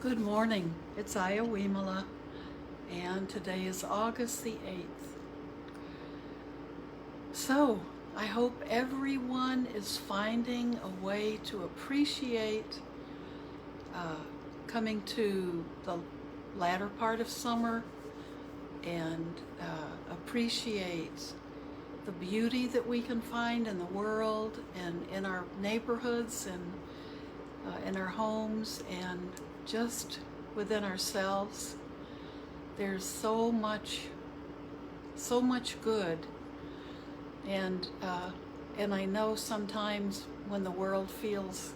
Good morning. It's Ayya Vimala, and today is August the 8th. So, I hope everyone is finding a way to appreciate coming to the latter part of summer and appreciate the beauty that we can find in the world and in our neighborhoods and in our homes and just within ourselves. There's so much good, and I know sometimes when the world feels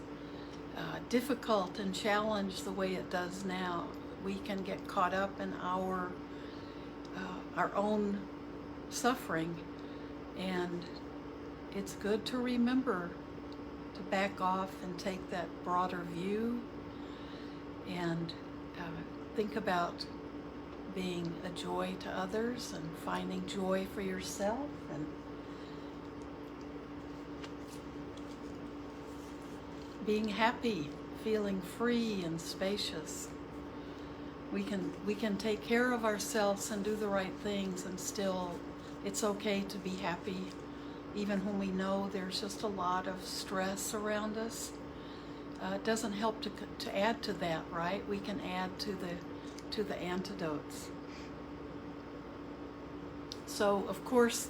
difficult and challenged the way it does now, we can get caught up in our own suffering, and it's good to remember to back off and take that broader view and think about being a joy to others and finding joy for yourself and being happy, feeling free and spacious. We can take care of ourselves and do the right things, and still it's okay to be happy even when we know there's just a lot of stress around us. It doesn't help to add to that, right? We can add to the antidotes. So, of course,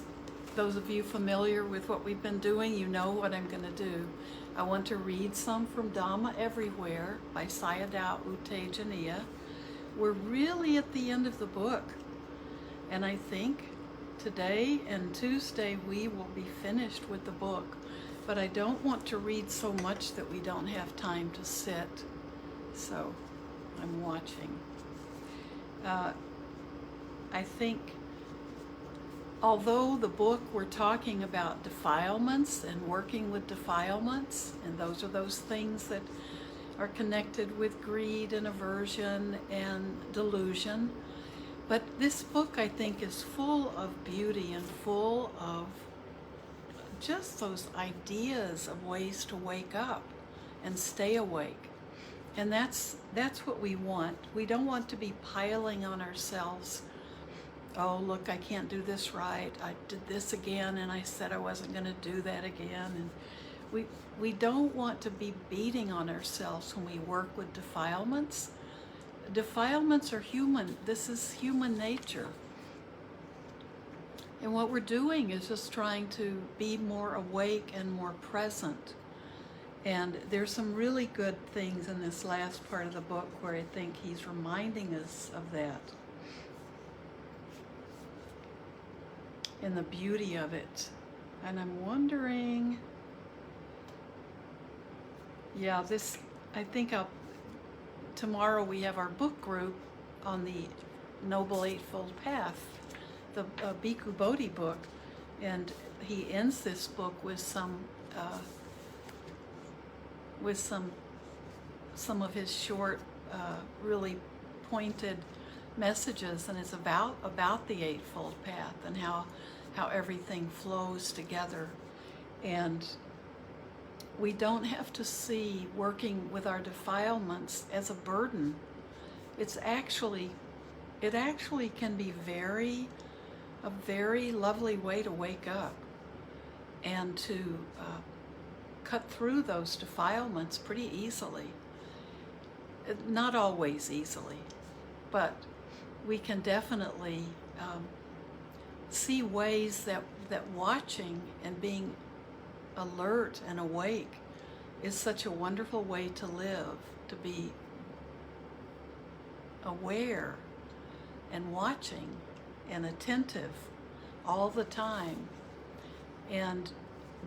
those of you familiar with what we've been doing, you know what I'm going to do. I want to read some from Dhamma Everywhere by Sayadaw U Tejaniya. We're really at the end of the book, and I think today and Tuesday we will be finished with the book. But I don't want to read so much that we don't have time to sit. So I'm watching. I think although the book we're talking about defilements and working with defilements, and those are those things that are connected with greed and aversion and delusion, but this book I think is full of beauty and full of just those ideas of ways to wake up and stay awake. And that's what we want. We don't want to be piling on ourselves. Oh, look, I can't do this right. I did this again, and I said I wasn't going to do that again. And we don't want to be beating on ourselves when we work with defilements. Defilements are human. This is human nature. And what we're doing is just trying to be more awake and more present. And there's some really good things in this last part of the book where I think he's reminding us of that. And the beauty of it. And I'm wondering, I think tomorrow we have our book group on the Noble Eightfold Path, the Bhikkhu Bodhi book, and he ends this book with some of his short, really pointed messages, and it's about the Eightfold Path and how everything flows together. And we don't have to see working with our defilements as a burden. It actually can be a very lovely way to wake up and to cut through those defilements pretty easily. Not always easily, but we can definitely see ways that watching and being alert and awake is such a wonderful way to live, to be aware and watching and attentive all the time. And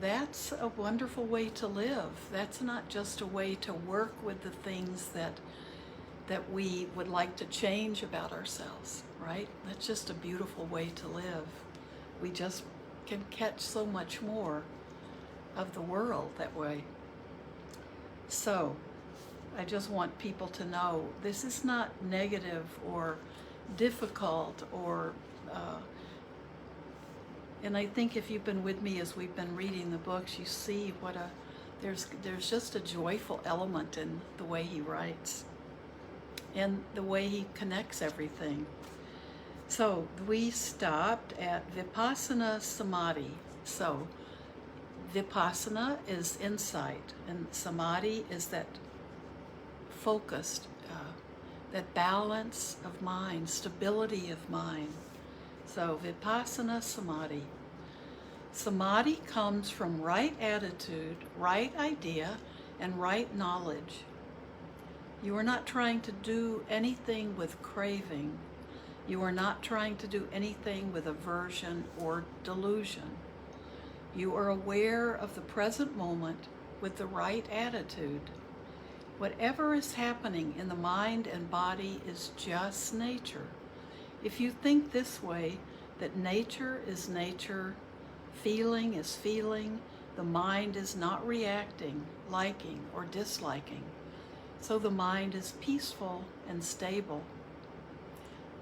that's a wonderful way to live. That's not just a way to work with the things that we would like to change about ourselves, right? That's just a beautiful way to live. We just can catch so much more of the world that way. So I just want people to know this is not negative or difficult or and I think if you've been with me as we've been reading the books, you see there's just a joyful element in the way he writes. and the way he connects everything. So we stopped at Vipassana Samadhi. So Vipassana is insight, and Samadhi is that focused, that balance of mind, stability of mind. So Vipassana Samadhi. Samadhi comes from right attitude, right idea, and right knowledge. You are not trying to do anything with craving. You are not trying to do anything with aversion or delusion. You are aware of the present moment with the right attitude. Whatever is happening in the mind and body is just nature. If you think this way, that nature is nature, feeling is feeling, the mind is not reacting, liking, or disliking. So the mind is peaceful and stable.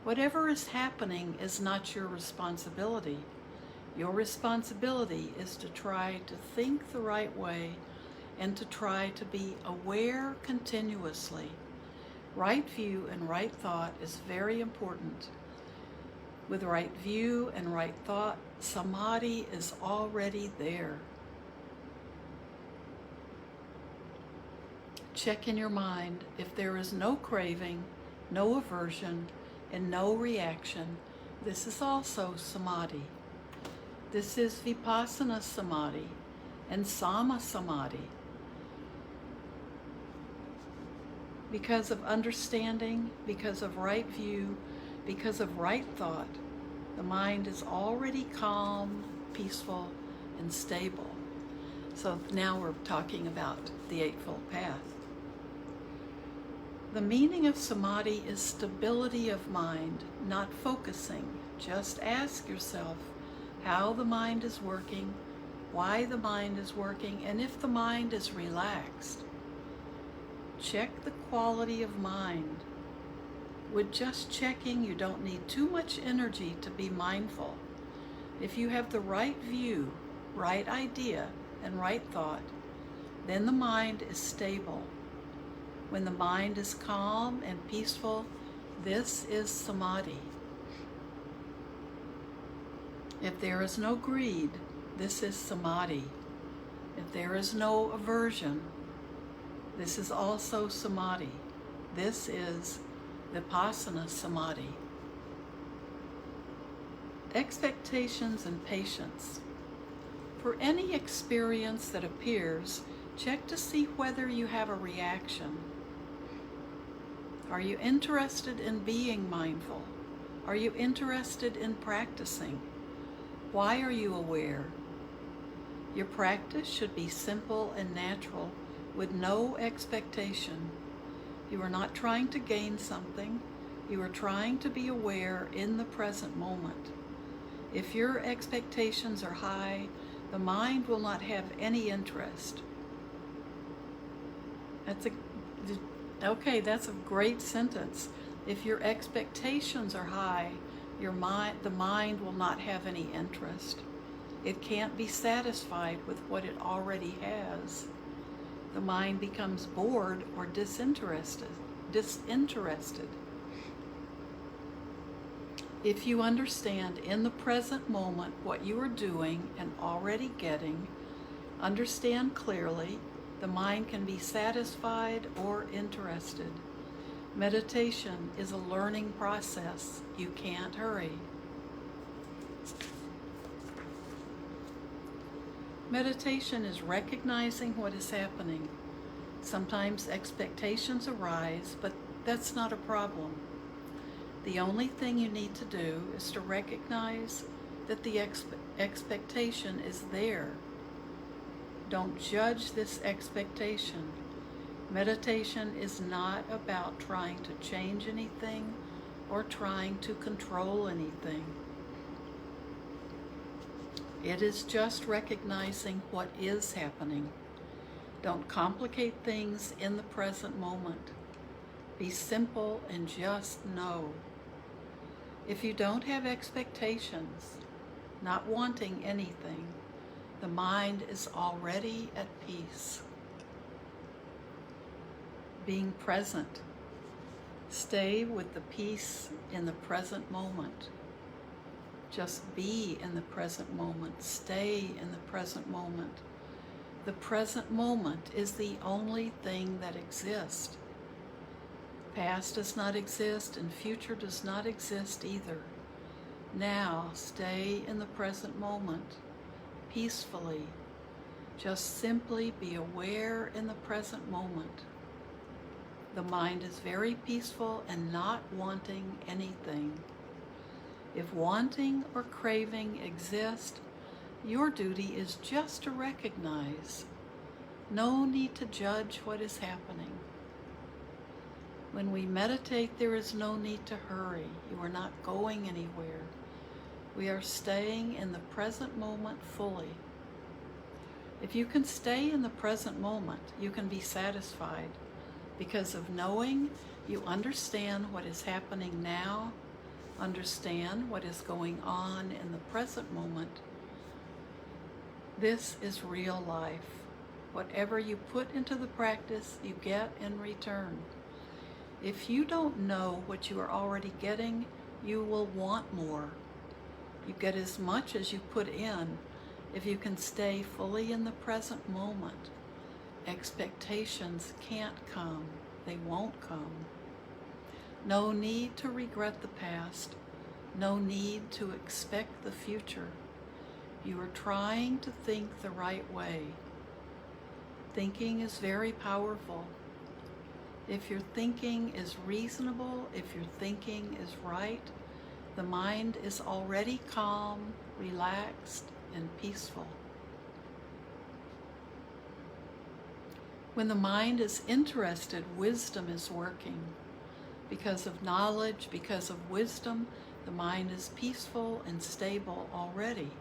Whatever is happening is not your responsibility. Your responsibility is to try to think the right way and to try to be aware continuously. Right view and right thought is very important. With right view and right thought, Samadhi is already there. Check in your mind. If there is no craving, no aversion, and no reaction, this is also Samadhi. This is Vipassana Samadhi and Sama Samadhi. Because of understanding, because of right view, because of right thought, the mind is already calm, peaceful, and stable. So now we're talking about the Eightfold Path. The meaning of Samadhi is stability of mind, not focusing. Just ask yourself how the mind is working, why the mind is working, and if the mind is relaxed. Check the quality of mind. With just checking, you don't need too much energy to be mindful. If you have the right view, right idea, and right thought, then the mind is stable. When the mind is calm and peaceful, this is Samadhi. If there is no greed, this is Samadhi. If there is no aversion, this is also Samadhi. This is Vipassana Samadhi. Expectations and patience. For any experience that appears, check to see whether you have a reaction. Are you interested in being mindful? Are you interested in practicing? Why are you aware? Your practice should be simple and natural with no expectation. You are not trying to gain something. You are trying to be aware in the present moment. If your expectations are high, the mind will not have any interest. That's a great sentence. If your expectations are high, the mind will not have any interest. It can't be satisfied with what it already has. The mind becomes bored or disinterested. If you understand in the present moment what you are doing and already getting, understand clearly, the mind can be satisfied or interested. Meditation is a learning process. You can't hurry. Meditation is recognizing what is happening. Sometimes expectations arise, but that's not a problem. The only thing you need to do is to recognize that the expectation is there. Don't judge this expectation. Meditation is not about trying to change anything or trying to control anything. It is just recognizing what is happening. Don't complicate things in the present moment. Be simple and just know. If you don't have expectations, not wanting anything, the mind is already at peace. Being present. Stay with the peace in the present moment. Just be in the present moment. Stay in the present moment. The present moment is the only thing that exists. Past does not exist and future does not exist either. Now, stay in the present moment, peacefully. Just simply be aware in the present moment. The mind is very peaceful and not wanting anything. If wanting or craving exist, your duty is just to recognize. No need to judge what is happening. When we meditate, there is no need to hurry. You are not going anywhere. We are staying in the present moment fully. If you can stay in the present moment, you can be satisfied. Because of knowing, you understand what is happening now, understand what is going on in the present moment. This is real life. Whatever you put into the practice, you get in return. If you don't know what you are already getting, you will want more. You get as much as you put in if you can stay fully in the present moment. Expectations can't come. They won't come. No need to regret the past. No need to expect the future. You are trying to think the right way. Thinking is very powerful. If your thinking is reasonable, if your thinking is right, the mind is already calm, relaxed, and peaceful. When the mind is interested, wisdom is working. Because of knowledge, because of wisdom, the mind is peaceful and stable already.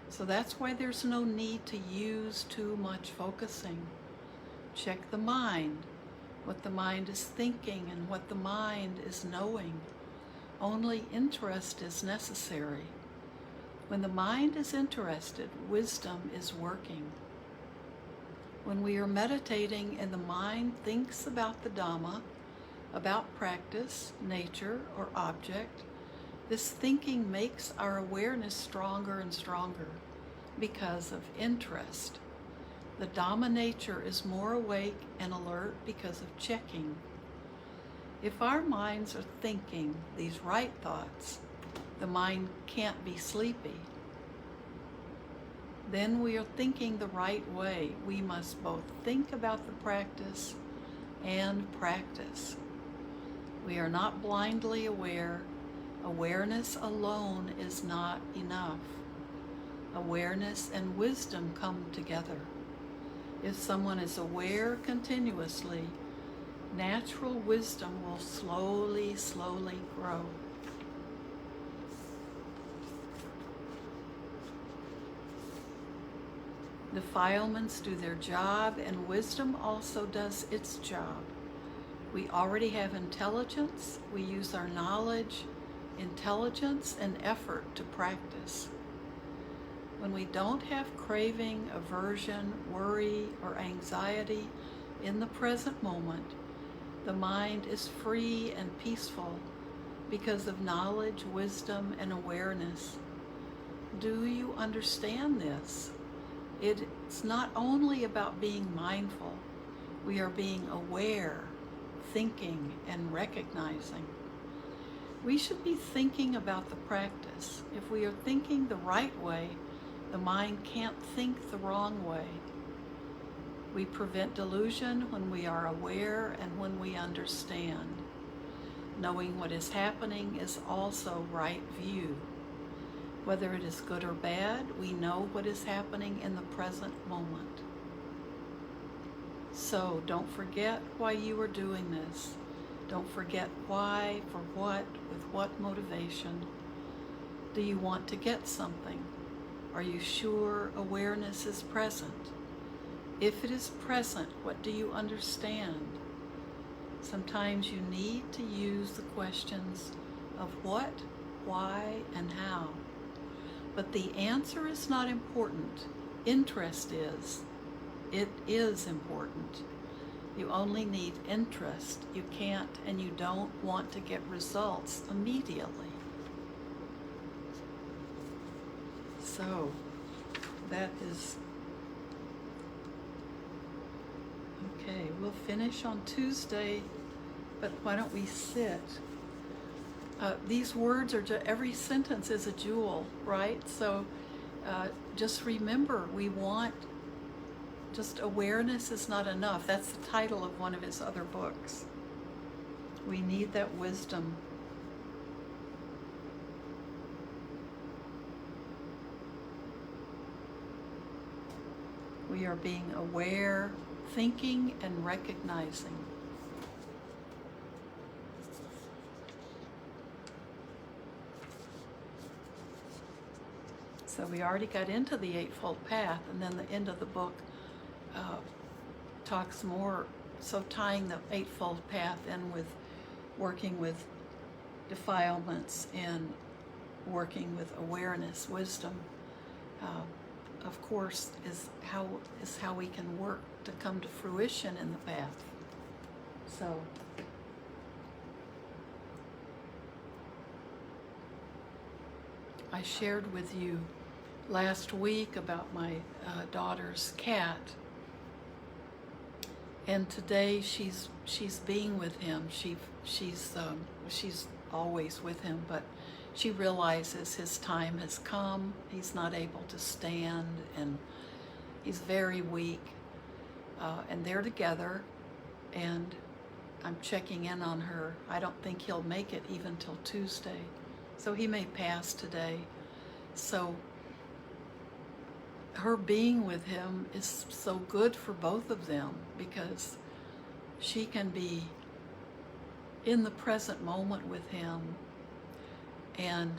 So that's why there's no need to use too much focusing. Check the mind, what the mind is thinking and what the mind is knowing. Only interest is necessary. When the mind is interested, wisdom is working. When we are meditating and the mind thinks about the Dhamma, about practice, nature, or object, this thinking makes our awareness stronger and stronger because of interest. The Dhamma nature is more awake and alert because of checking. If our minds are thinking these right thoughts, the mind can't be sleepy. Then we are thinking the right way. We must both think about the practice and practice. We are not blindly aware. Awareness alone is not enough. Awareness and wisdom come together. If someone is aware continuously, natural wisdom will slowly grow. Defilements do their job, and wisdom also does its job. We already have intelligence. We use our knowledge, intelligence, and effort to practice. When we don't have craving, aversion, worry, or anxiety in the present moment, the mind is free and peaceful because of knowledge, wisdom, and awareness. Do you understand this? It's not only about being mindful. We are being aware, thinking, and recognizing. We should be thinking about the practice. If we are thinking the right way, the mind can't think the wrong way. We prevent delusion when we are aware and when we understand. Knowing what is happening is also right view. Whether it is good or bad, we know what is happening in the present moment. So don't forget why you are doing this. Don't forget why, for what, with what motivation. Do you want to get something? Are you sure awareness is present? If it is present, what do you understand? Sometimes you need to use the questions of what, why, and how. But the answer is not important. Interest is. It is important. You only need interest. You can't and you don't want to get results immediately. So that is okay. We'll finish on Tuesday, but why don't we sit? These words are every sentence is a jewel, right? So just remember, we want just awareness is not enough. That's the title of one of his other books. We need that wisdom. We are being aware, thinking, and recognizing. So we already got into the Eightfold Path, and then the end of the book talks more, so tying the Eightfold Path in with working with defilements and working with awareness, wisdom, of course, is how we can work to come to fruition in the path. So I shared with you last week about my daughter's cat, and today she's being with him. She's always with him, but she realizes his time has come. He's not able to stand, and he's very weak. And they're together, and I'm checking in on her. I don't think he'll make it even till Tuesday, so he may pass today. So her being with him is so good for both of them, because she can be in the present moment with him and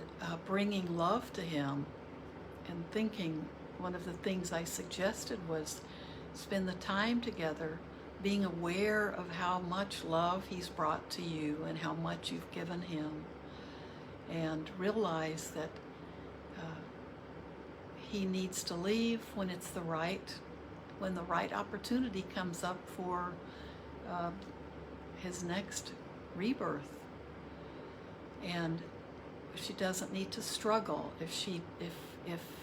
bringing love to him and thinking. One of the things I suggested was spend the time together, being aware of how much love he's brought to you and how much you've given him, and realize that he needs to leave when the right opportunity comes up for his next rebirth. And she doesn't need to struggle. If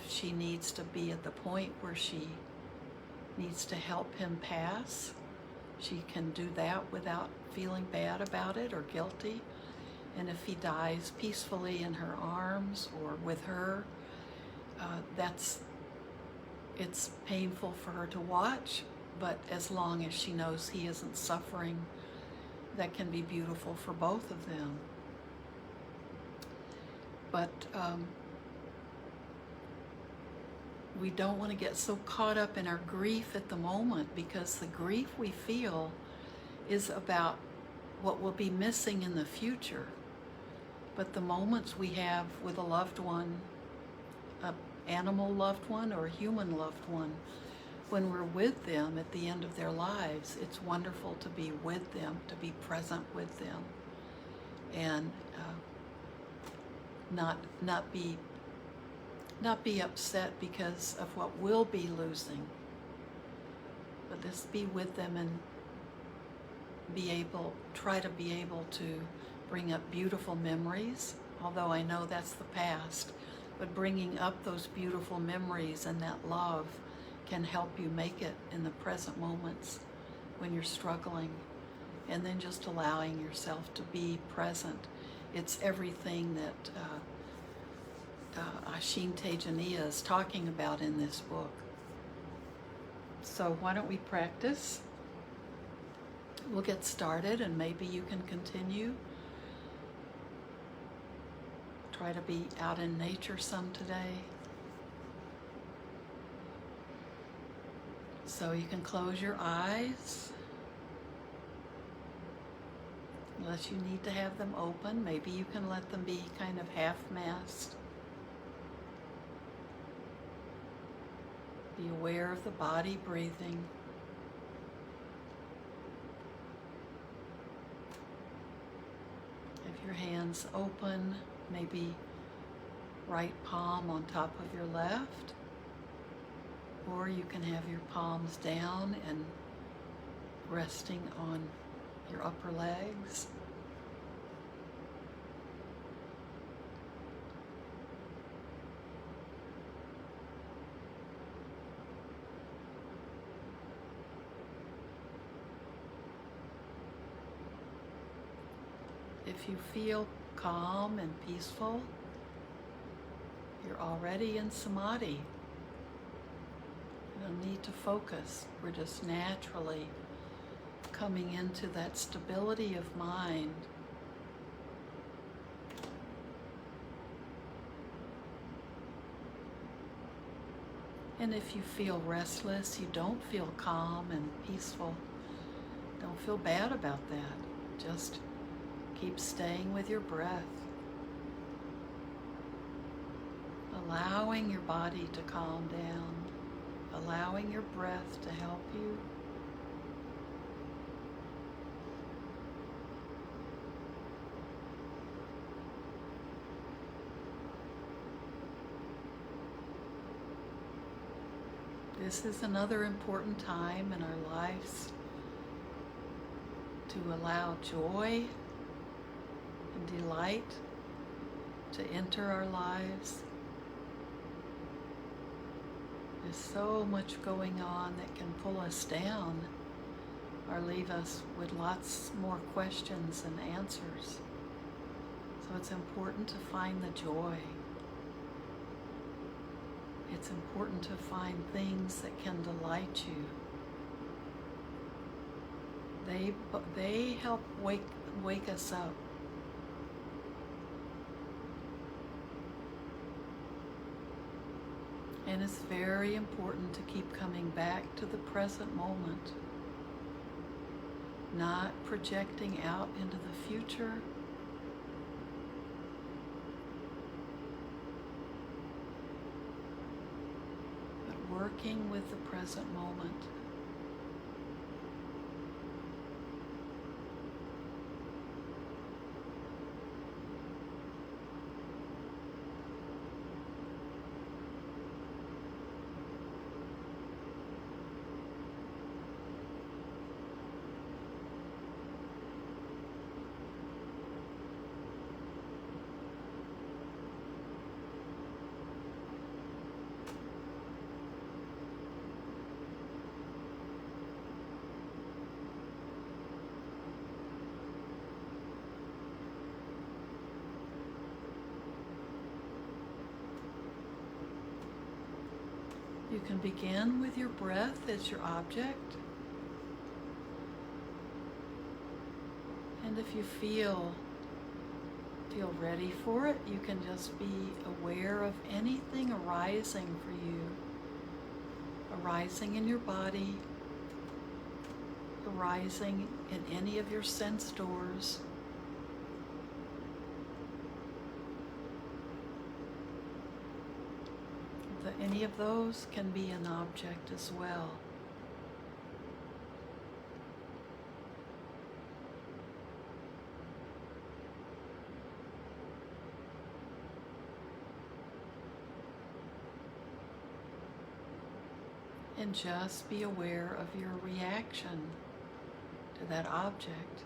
she needs to be at the point where she needs to help him pass, she can do that without feeling bad about it or guilty. And if he dies peacefully in her arms or with her, it's painful for her to watch, but as long as she knows he isn't suffering, that can be beautiful for both of them. But we don't want to get so caught up in our grief at the moment, because the grief we feel is about what will be missing in the future. But the moments we have with a loved one, an animal loved one or a human loved one, when we're with them at the end of their lives, it's wonderful to be with them, to be present with them, and not be upset because of what we'll be losing, but just be with them and try to be able to bring up beautiful memories, although I know that's the past, but bringing up those beautiful memories and that love can help you make it in the present moments when you're struggling. And then just allowing yourself to be present. It's everything that Ashin Tejaniya is talking about in this book. So why don't we practice? We'll get started, and maybe you can continue. Try to be out in nature some today. So you can close your eyes, unless you need to have them open. Maybe you can let them be kind of half-masked. Be aware of the body breathing. Have your hands open, maybe right palm on top of your left, or you can have your palms down and resting on your upper legs. If you feel calm and peaceful, you're already in samadhi. You don't need to focus. We're just naturally coming into that stability of mind. And if you feel restless, you don't feel calm and peaceful, don't feel bad about that. Just keep staying with your breath, allowing your body to calm down, allowing your breath to help you. This is another important time in our lives to allow joy and delight to enter our lives. There's so much going on that can pull us down or leave us with lots more questions and answers. So it's important to find the joy. It's important to find things that can delight you. They help wake us up. And it's very important to keep coming back to the present moment, not projecting out into the future, but working with the present moment. You can begin with your breath as your object. And if you feel ready for it, you can just be aware of anything arising for you, arising in your body, arising in any of your sense doors. Any of those can be an object as well. And just be aware of your reaction to that object.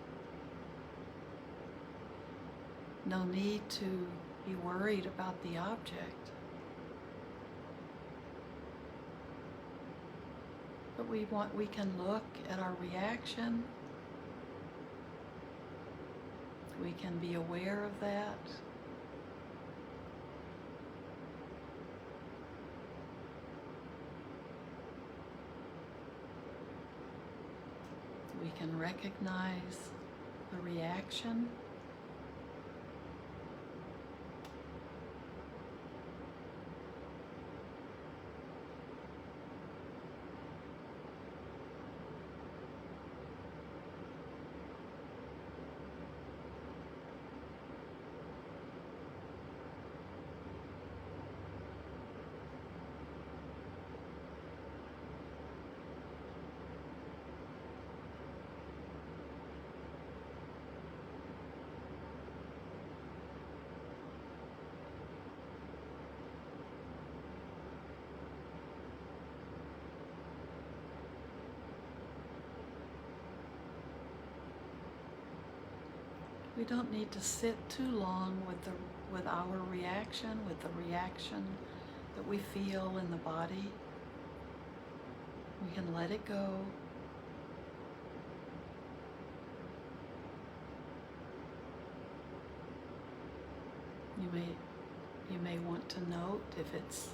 No need to be worried about the object. But we can look at our reaction. We can be aware of that. We can recognize the reaction. We don't need to sit too long with our reaction, with the reaction that we feel in the body. We can let it go. You may want to note if it's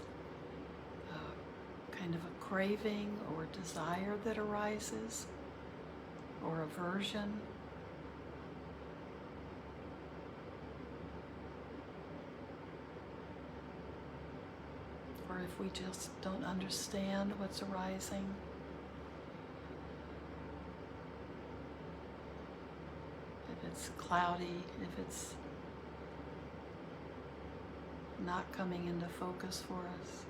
kind of a craving or desire that arises, or aversion. Or if we just don't understand what's arising. If it's cloudy, if it's not coming into focus for us.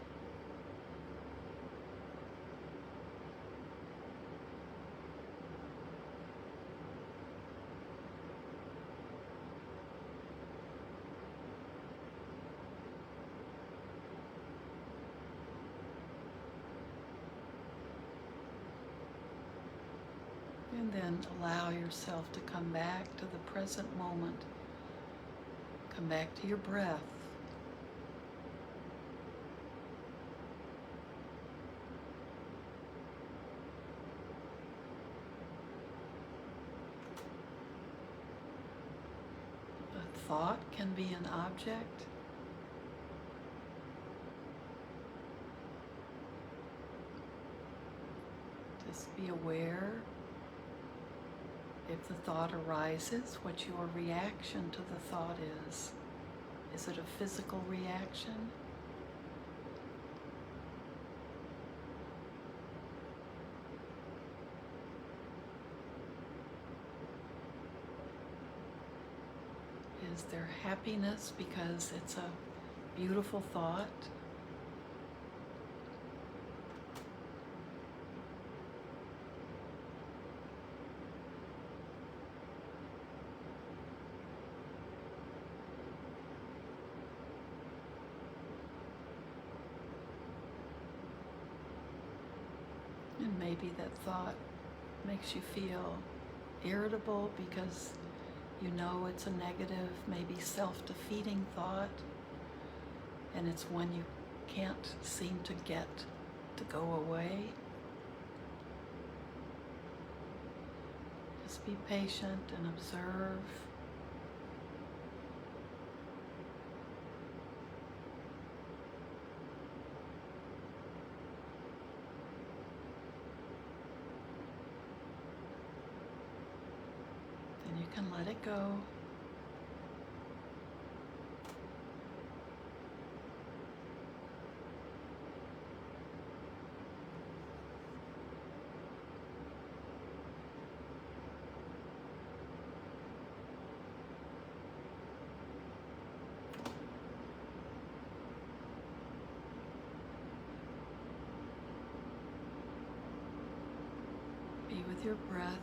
And then allow yourself to come back to the present moment. Come back to your breath. A thought can be an object. Just be aware. If the thought arises, what your reaction to the thought is. Is it a physical reaction? Is there happiness because it's a beautiful thought? And maybe that thought makes you feel irritable because you know it's a negative, maybe self-defeating thought, and it's one you can't seem to get to go away. Just be patient and observe. You can let it go. Be with your breath.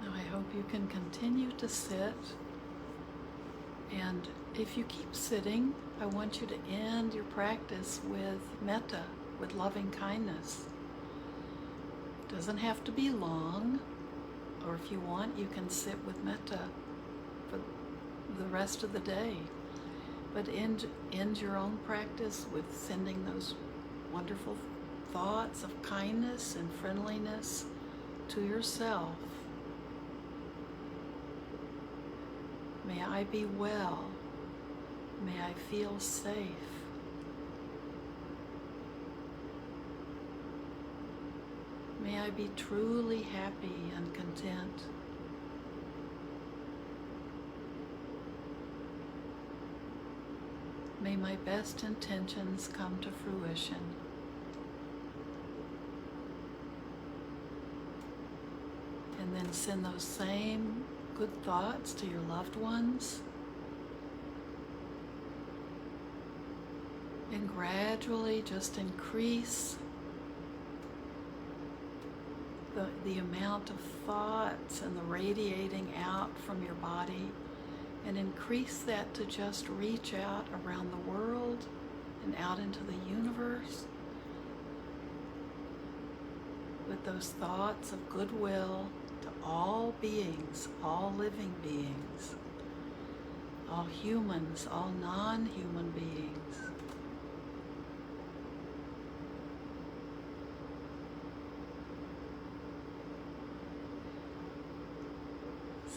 I hope you can continue to sit, and if you keep sitting, I want you to end your practice with metta, with loving kindness. It doesn't have to be long, or if you want, you can sit with metta for the rest of the day. But end your own practice with sending those wonderful thoughts of kindness and friendliness to yourself. May I be well. May I feel safe. May I be truly happy and content. May my best intentions come to fruition. And then send those same good thoughts to your loved ones. And gradually just increase the amount of thoughts and the radiating out from your body, and increase that to just reach out around the world and out into the universe with those thoughts of goodwill to all beings, all living beings, all humans, all non-human beings.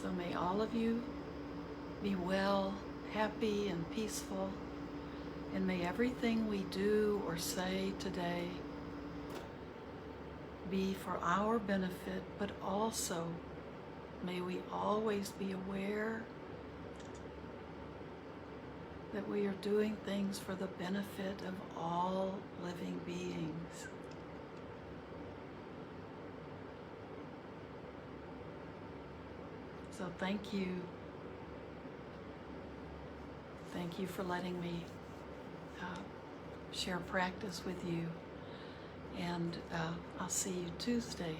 So may all of you be well, happy, and peaceful, and may everything we do or say today be for our benefit, but also may we always be aware that we are doing things for the benefit of all living beings. So thank you. Thank you for letting me share practice with you. And I'll see you Tuesday.